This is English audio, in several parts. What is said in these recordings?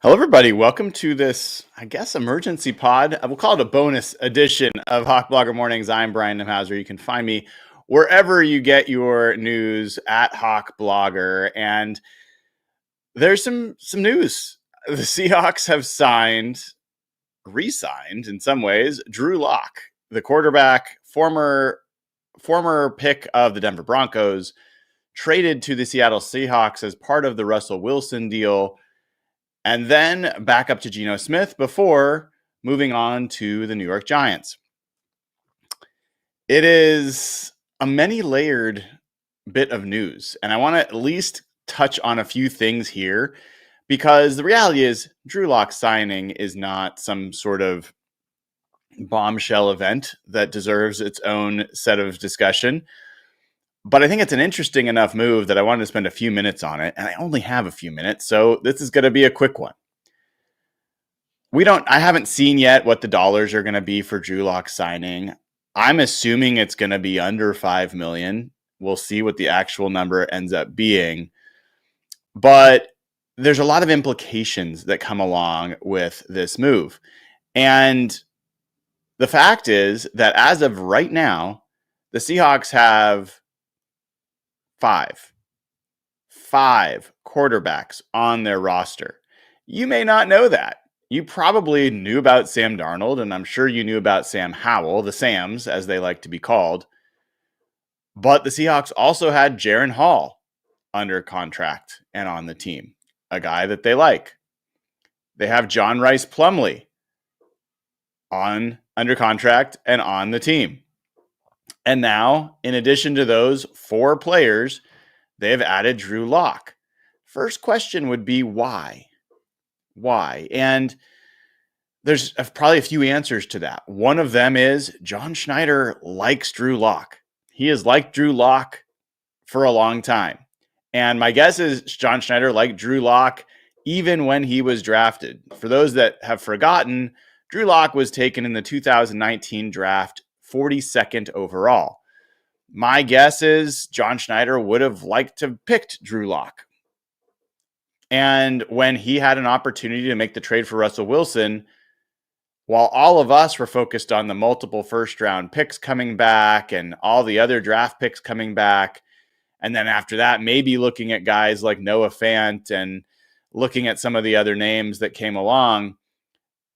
Hello, everybody. Welcome to this, I guess, emergency pod. We'll call it a bonus edition of Hawk Blogger Mornings. I'm Brian Nemhauser. You can find me wherever you get your news at Hawk Blogger. And there's some news. The Seahawks have re-signed in some ways, Drew Lock, the quarterback, former pick of the Denver Broncos, traded to the Seattle Seahawks as part of the Russell Wilson deal, and then back up to Geno Smith before moving on to the New York Giants. It is a many-layered bit of news, and I want to at least touch on a few things here, because the reality is Drew Lock signing is not some sort of bombshell event that deserves its own set of discussion. But I think it's an interesting enough move that I wanted to spend a few minutes on it, and I only have a few minutes, so this is going to be a quick one. I haven't seen yet what the dollars are going to be for Drew Lock signing. I'm assuming it's going to be under $5 million. We'll see what the actual number ends up being. But there's a lot of implications that come along with this move. And the fact is that as of right now, the Seahawks have five quarterbacks on their roster. You may not know that. You probably knew about Sam Darnold, and I'm sure you knew about Sam Howell, the Sams, as they like to be called. But the Seahawks also had Jaren Hall under contract and on the team, a guy that they like. They have John Rice Plumlee under contract and on the team. And now, in addition to those four players, they have added Drew Lock. First question would be why? Why? And there's probably a few answers to that. One of them is John Schneider likes Drew Lock. He has liked Drew Lock for a long time. And my guess is John Schneider liked Drew Lock even when he was drafted. For those that have forgotten, Drew Lock was taken in the 2019 draft 42nd overall. My guess is John Schneider would have liked to have picked Drew Lock. And when he had an opportunity to make the trade for Russell Wilson, while all of us were focused on the multiple first-round picks coming back and all the other draft picks coming back, and then after that, maybe looking at guys like Noah Fant and looking at some of the other names that came along,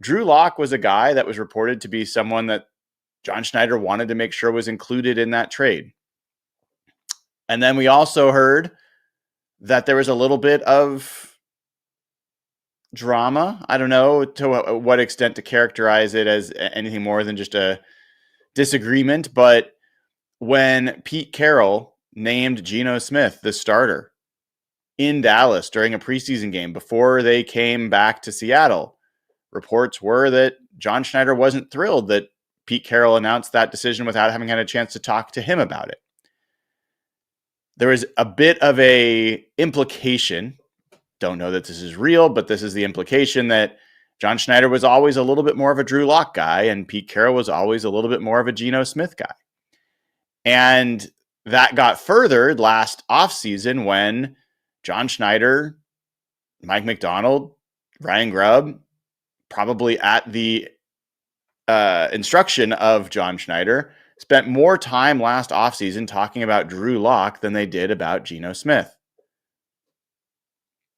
Drew Lock was a guy that was reported to be someone that John Schneider wanted to make sure was included in that trade. And then we also heard that there was a little bit of drama. I don't know to what extent to characterize it as anything more than just a disagreement. But when Pete Carroll named Geno Smith the starter in Dallas during a preseason game before they came back to Seattle, reports were that John Schneider wasn't thrilled that Pete Carroll announced that decision without having had a chance to talk to him about it. There was a bit of a implication, don't know that this is real, but this is the implication that John Schneider was always a little bit more of a Drew Lock guy and Pete Carroll was always a little bit more of a Geno Smith guy. And that got furthered last offseason when John Schneider, Mike McDonald, Ryan Grubb, probably at the instruction of John Schneider, spent more time last offseason talking about Drew Lock than they did about Geno Smith.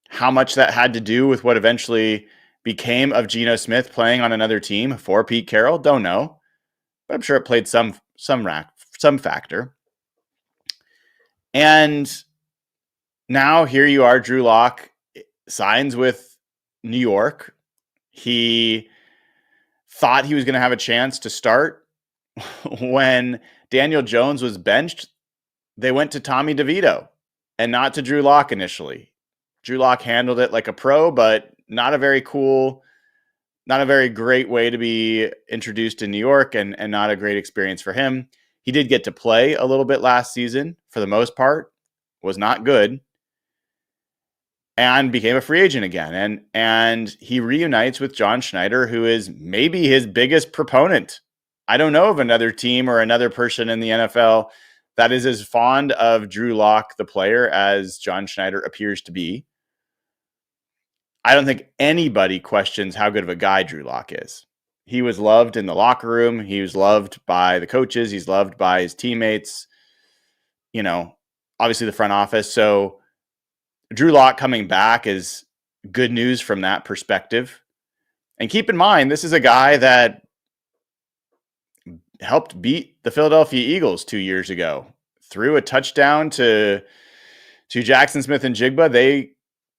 How much that had to do with what eventually became of Geno Smith playing on another team for Pete Carroll, don't know. But I'm sure it played some factor. And now here you are, Drew Lock signs with New York. He thought he was going to have a chance to start. When Daniel Jones was benched, they went to Tommy DeVito and not to Drew Lock initially. Drew Lock handled it like a pro, but not a very great way to be introduced to New York and not a great experience for him. He did get to play a little bit last season, for the most part, was not good, and became a free agent again. And he reunites with John Schneider, who is maybe his biggest proponent. I don't know of another team or another person in the NFL that is as fond of Drew Lock, the player, as John Schneider appears to be. I don't think anybody questions how good of a guy Drew Lock is. He was loved in the locker room. He was loved by the coaches. He's loved by his teammates, obviously the front office. So Drew Lock coming back is good news from that perspective. And keep in mind, this is a guy that helped beat the Philadelphia Eagles 2 years ago. Threw a touchdown to Jackson Smith and Jigba.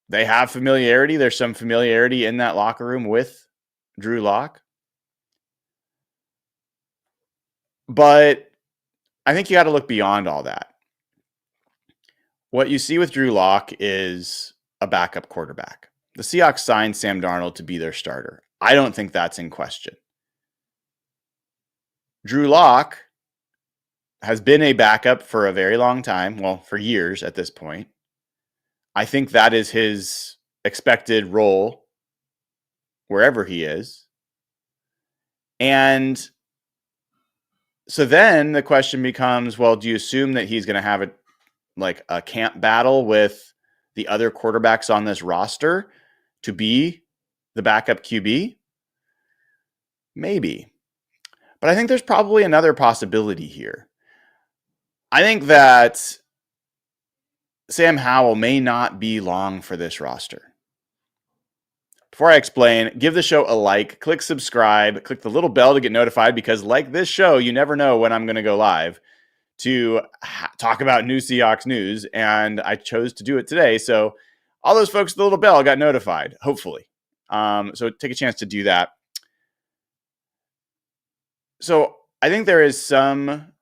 They have familiarity. There's some familiarity in that locker room with Drew Lock. But I think you got to look beyond all that. What you see with Drew Lock is a backup quarterback. The Seahawks signed Sam Darnold to be their starter. I don't think that's in question. Drew Lock has been a backup for a very long time. Well, for years at this point. I think that is his expected role wherever he is. And so then the question becomes, well, do you assume that he's going to have a camp battle with the other quarterbacks on this roster to be the backup QB? Maybe. But I think there's probably another possibility here. I think that Sam Howell may not be long for this roster. Before I explain, give the show a like, click subscribe, click the little bell to get notified, because like this show, you never know when I'm going to go live to talk about new Seahawks news, and I chose to do it today. So all those folks with the little bell got notified, hopefully. So take a chance to do that. So I think there is some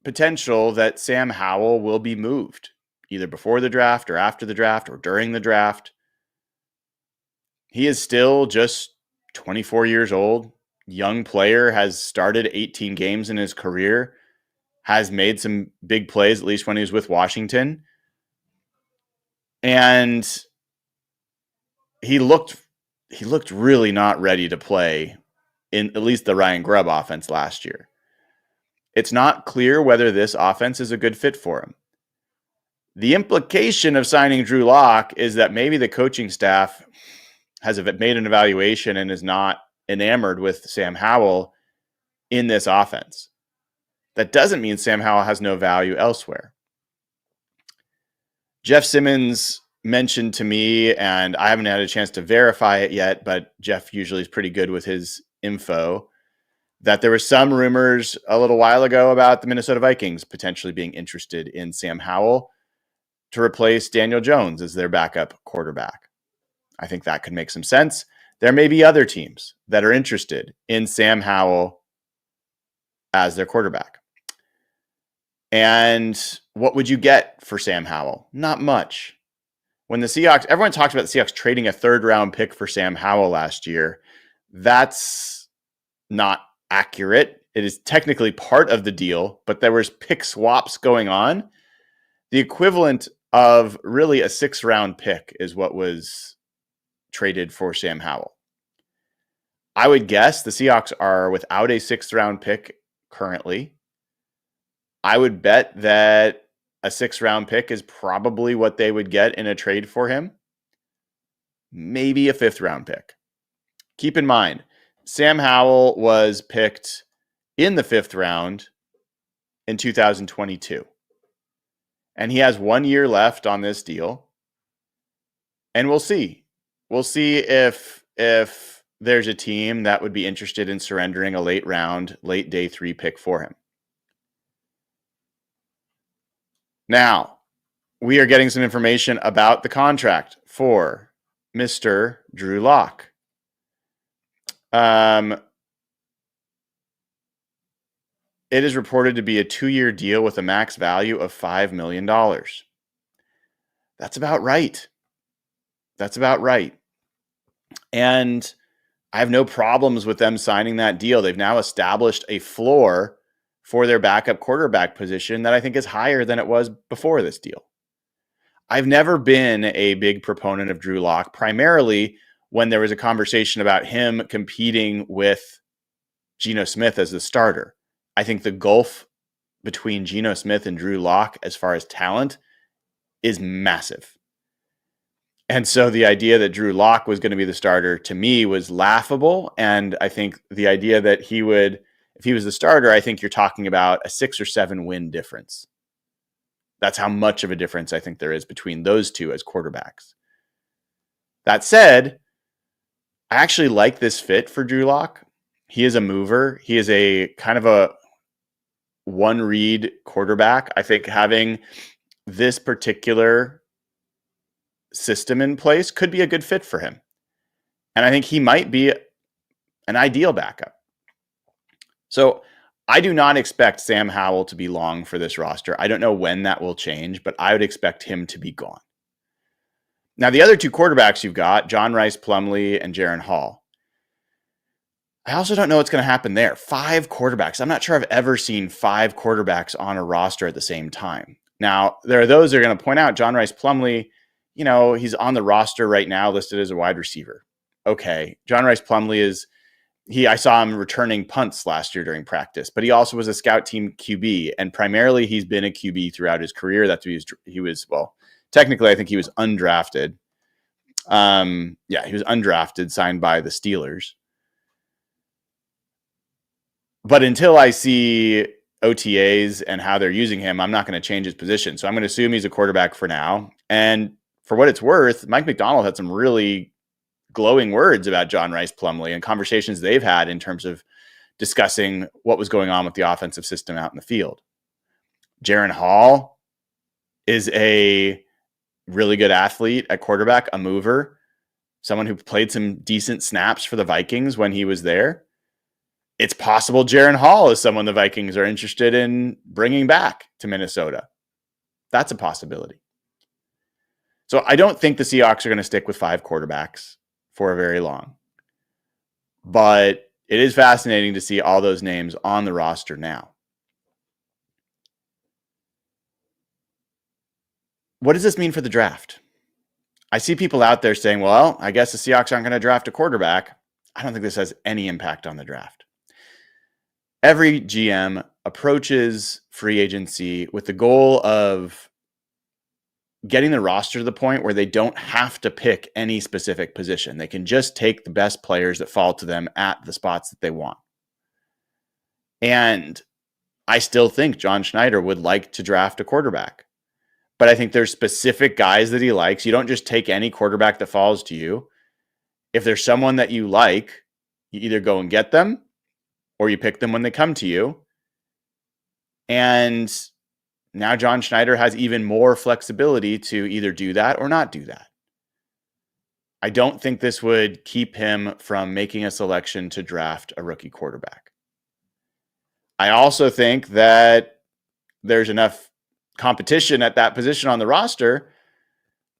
potential that Sam Howell will be moved, either before the draft or after the draft or during the draft. He is still just 24 years old, young player, has started 18 games in his career, has made some big plays, at least when he was with Washington. And he looked really not ready to play in at least the Ryan Grubb offense last year. It's not clear whether this offense is a good fit for him. The implication of signing Drew Lock is that maybe the coaching staff has made an evaluation and is not enamored with Sam Howell in this offense. That doesn't mean Sam Howell has no value elsewhere. Jeff Simmons mentioned to me, and I haven't had a chance to verify it yet, but Jeff usually is pretty good with his info, that there were some rumors a little while ago about the Minnesota Vikings potentially being interested in Sam Howell to replace Daniel Jones as their backup quarterback. I think that could make some sense. There may be other teams that are interested in Sam Howell as their quarterback. And what would you get for Sam Howell? Not much. When the Seahawks, everyone talks about the Seahawks trading a third-round pick for Sam Howell last year. That's not accurate. It is technically part of the deal, but there was pick swaps going on. The equivalent of really a 6th-round pick is what was traded for Sam Howell. I would guess the Seahawks are without a 6th-round pick currently. I would bet that a 6th-round pick is probably what they would get in a trade for him. Maybe a 5th-round pick. Keep in mind, Sam Howell was picked in the 5th round in 2022. And he has 1 year left on this deal. And we'll see. We'll see if there's a team that would be interested in surrendering a late day 3 pick for him. Now, we are getting some information about the contract for Mr. Drew Lock. It is reported to be a 2-year deal with a max value of $5 million. That's about right. And I have no problems with them signing that deal. They've now established a floor for their backup quarterback position that I think is higher than it was before this deal. I've never been a big proponent of Drew Lock, primarily when there was a conversation about him competing with Geno Smith as the starter. I think the gulf between Geno Smith and Drew Lock as far as talent is massive. And so the idea that Drew Lock was going to be the starter to me was laughable. And I think the idea that if he was the starter, I think you're talking about a 6 or 7 win difference. That's how much of a difference I think there is between those two as quarterbacks. That said, I actually like this fit for Drew Lock. He is a mover. He is a kind of a one read quarterback. I think having this particular system in place could be a good fit for him. And I think he might be an ideal backup. So I do not expect Sam Howell to be long for this roster. I don't know when that will change, but I would expect him to be gone. Now, the other two quarterbacks you've got, John Rice Plumlee and Jaren Hall. I also don't know what's going to happen there. 5 quarterbacks. I'm not sure I've ever seen 5 quarterbacks on a roster at the same time. Now, there are those that are going to point out John Rice Plumlee, he's on the roster right now listed as a wide receiver. Okay. John Rice Plumlee I saw him returning punts last year during practice, but he also was a scout team QB, and primarily he's been a QB throughout his career. That's what he was, well, technically I think he was undrafted. He was undrafted, signed by the Steelers. But until I see OTAs and how they're using him, I'm not going to change his position. So I'm going to assume he's a quarterback for now. And for what it's worth, Mike McDonald had some really glowing words about John Rice Plumlee and conversations they've had in terms of discussing what was going on with the offensive system out in the field. Jaren Hall is a really good athlete at quarterback, a mover, someone who played some decent snaps for the Vikings when he was there. It's possible Jaren Hall is someone the Vikings are interested in bringing back to Minnesota. That's a possibility. So I don't think the Seahawks are going to stick with 5 quarterbacks for very long. But it is fascinating to see all those names on the roster now. What does this mean for the draft? I see people out there saying, well, I guess the Seahawks aren't going to draft a quarterback. I don't think this has any impact on the draft. Every GM approaches free agency with the goal of getting the roster to the point where they don't have to pick any specific position. They can just take the best players that fall to them at the spots that they want. And I still think John Schneider would like to draft a quarterback. But I think there's specific guys that he likes. You don't just take any quarterback that falls to you. If there's someone that you like, you either go and get them or you pick them when they come to you. And now John Schneider has even more flexibility to either do that or not do that. I don't think this would keep him from making a selection to draft a rookie quarterback. I also think that there's enough competition at that position on the roster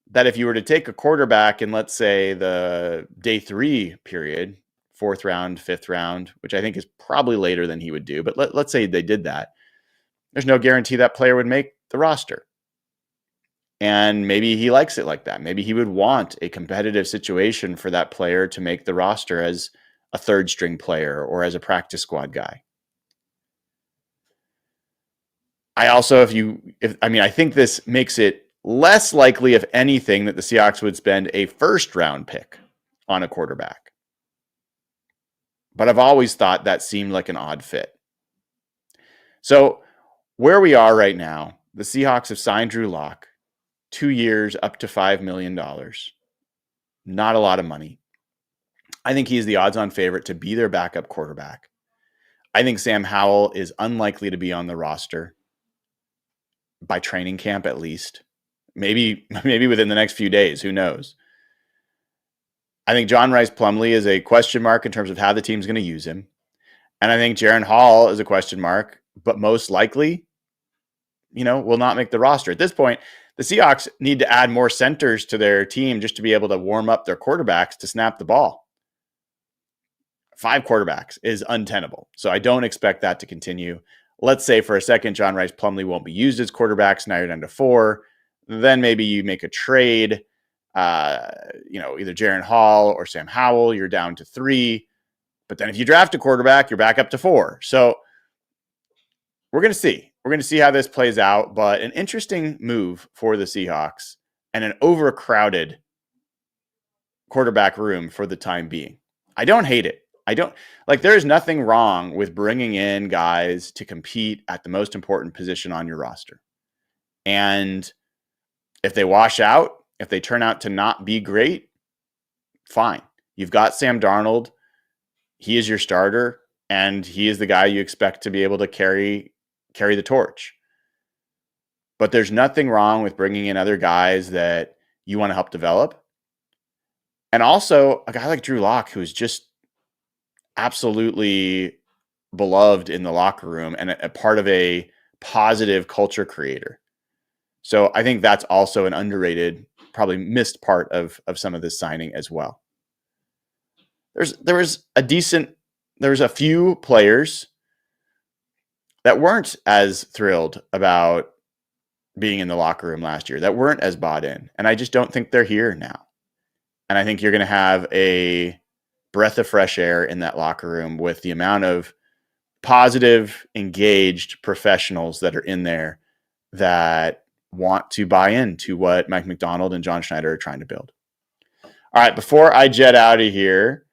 that if you were to take a quarterback in, let's say, the day 3 period, 4th round, 5th round, which I think is probably later than he would do, but let's say they did that, there's no guarantee that player would make the roster. And maybe he likes it like that. Maybe he would want a competitive situation for that player to make the roster as a 3rd string player or as a practice squad guy. I think this makes it less likely, if anything, that the Seahawks would spend a 1st round pick on a quarterback. But I've always thought that seemed like an odd fit. So where we are right now, the Seahawks have signed Drew Lock, 2 years, up to $5 million. Not a lot of money. I think he's the odds-on favorite to be their backup quarterback. I think Sam Howell is unlikely to be on the roster by training camp, at least. Maybe within the next few days. Who knows? I think John Rice Plumlee is a question mark in terms of how the team's going to use him. And I think Jaren Hall is a question mark, but most likely, will not make the roster. At this point, the Seahawks need to add more centers to their team just to be able to warm up their quarterbacks to snap the ball. 5 quarterbacks is untenable. So I don't expect that to continue. Let's say for a second, John Rice Plumlee won't be used as quarterbacks. Now you're down to 4. Then maybe you make a trade, either Jaren Hall or Sam Howell, you're down to 3. But then if you draft a quarterback, you're back up to 4. So we're going to see. We're going to see how this plays out. But an interesting move for the Seahawks and an overcrowded quarterback room for the time being. I don't hate it. I don't like, there's nothing wrong with bringing in guys to compete at the most important position on your roster. And if they wash out, if they turn out to not be great, fine. You've got Sam Darnold. He is your starter, and he is the guy you expect to be able to carry the torch. But there's nothing wrong with bringing in other guys that you want to help develop. And also a guy like Drew Lock, who is just absolutely beloved in the locker room and a part of a positive culture creator. So I think that's also an underrated, probably missed part of some of this signing as well. There was a few players that weren't as thrilled about being in the locker room last year, that weren't as bought in. And I just don't think they're here now. And I think you're going to have a breath of fresh air in that locker room with the amount of positive, engaged professionals that are in there that want to buy into what Mike McDonald and John Schneider are trying to build. All right, before I jet out of here,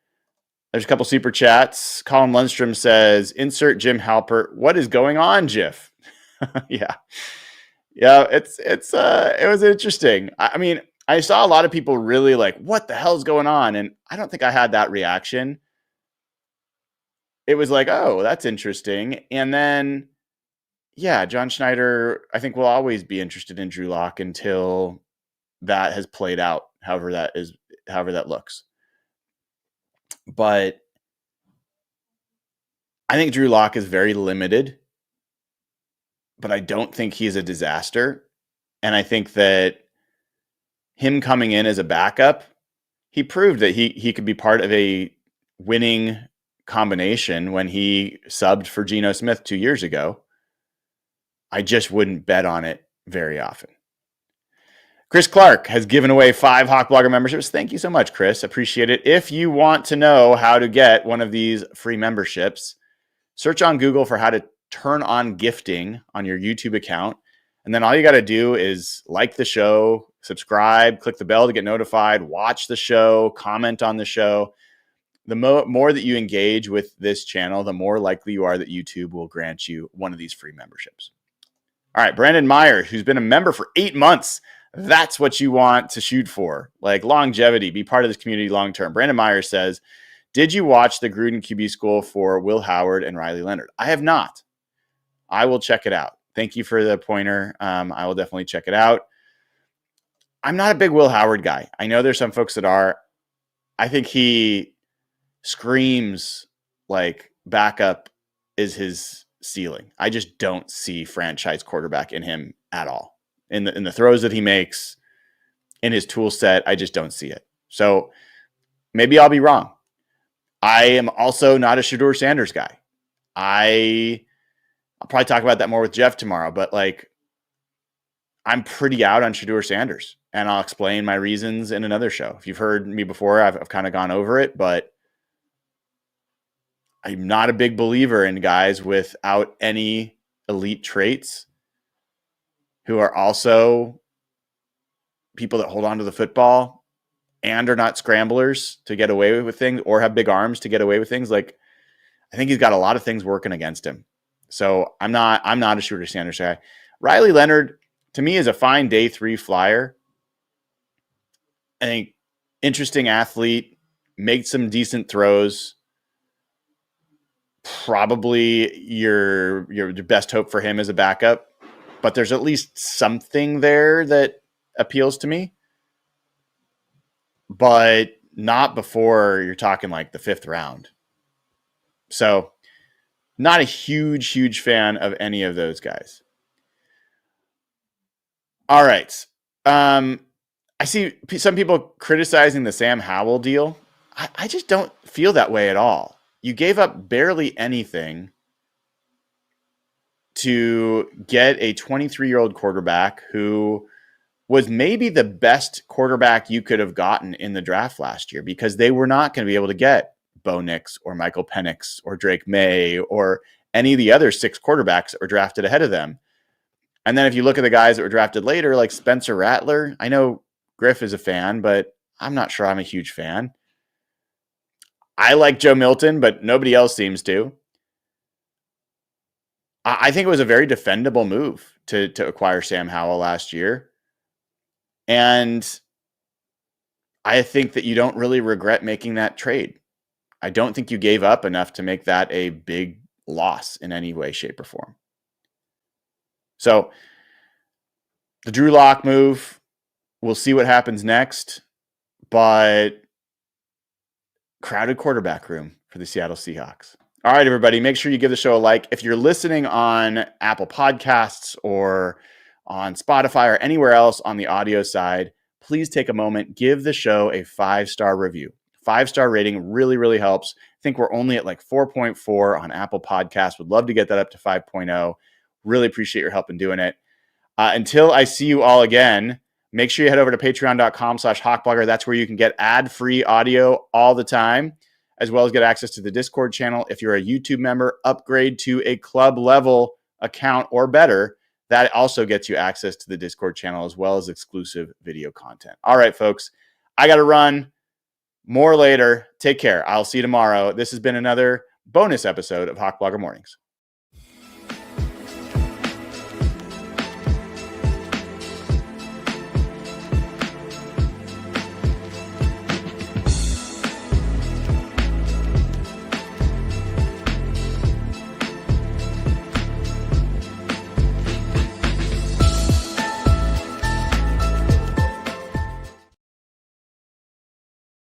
there's a couple super chats. Colin Lundstrom says, insert Jim Halpert. What is going on, Jiff? Yeah. It was interesting. I mean, I saw a lot of people really like, what the hell's going on? And I don't think I had that reaction. It was like, oh, that's interesting. And then, yeah, John Schneider, I think, will always be interested in Drew Lock until that has played out, however that looks. But I think Drew Lock is very limited, but I don't think he's a disaster. And I think that him coming in as a backup, he proved that he could be part of a winning combination when he subbed for Geno Smith 2 years ago. I just wouldn't bet on it very often. Chris Clark has given away 5 Hawk Blogger memberships. Thank you so much, Chris. Appreciate it. If you want to know how to get one of these free memberships, search on Google for how to turn on gifting on your YouTube account. And then all you got to do is like the show, subscribe, click the bell to get notified, watch the show, comment on the show. The more that you engage with this channel, the more likely you are that YouTube will grant you one of these free memberships. All right, Brandon Meyer, who's been a member for 8 months. That's what you want to shoot for, like longevity, be part of this community long-term. Brandon Meyer says, did you watch the Gruden QB School for Will Howard and Riley Leonard? I have not. I will check it out. Thank you for the pointer. I will definitely check it out. I'm not a big Will Howard guy. I know there's some folks that are. I think he screams like backup is his ceiling. I just don't see franchise quarterback in him at all. In the throws that he makes, in his tool set, I just don't see it. So maybe I'll be wrong. I am also not a Shedeur Sanders guy. I'll probably talk about that more with Jeff tomorrow, but like I'm pretty out on Shedeur Sanders, and I'll explain my reasons in another show. If you've heard me before, I've kind of gone over it, but I'm not a big believer in guys without any elite traits who are also people that hold on to the football and are not scramblers to get away with things or have big arms to get away with things. Like, I think he's got a lot of things working against him. So I'm not a Shedeur Sanders guy. Riley Leonard, to me, is a fine day 3 flyer. I think interesting athlete, made some decent throws. Probably your best hope for him as a backup, but there's at least something there that appeals to me, but not before you're talking like the 5th round. So not a huge fan of any of those guys. All right. I see some people criticizing the Sam Howell deal. I just don't feel that way at all. You gave up barely anything to get a 23-year-old quarterback who was maybe the best quarterback you could have gotten in the draft last year, because they were not going to be able to get Bo Nix or Michael Penix or Drake May or any of the other 6 quarterbacks that were drafted ahead of them. And then if you look at the guys that were drafted later, like Spencer Rattler, I know Griff is a fan, but I'm not sure I'm a huge fan. I like Joe Milton, but nobody else seems to. I think it was a very defendable move to acquire Sam Howell last year. And I think that you don't really regret making that trade. I don't think you gave up enough to make that a big loss in any way, shape, or form. So the Drew Lock move, we'll see what happens next, but crowded quarterback room for the Seattle Seahawks. All right, everybody, make sure you give the show a like. If you're listening on Apple Podcasts or on Spotify or anywhere else on the audio side, please take a moment, give the show a 5-star review. 5-star rating really, really helps. I think we're only at like 4.4 on Apple Podcasts. Would love to get that up to 5.0. Really appreciate your help in doing it. Until I see you all again, make sure you head over to patreon.com/hawkblogger. That's where you can get ad-free audio all the time, as well as get access to the Discord channel. If you're a YouTube member, upgrade to a club level account or better. That also gets you access to the Discord channel as well as exclusive video content. All right, folks, I got to run. More later. Take care. I'll see you tomorrow. This has been another bonus episode of Hawk Blogger Mornings.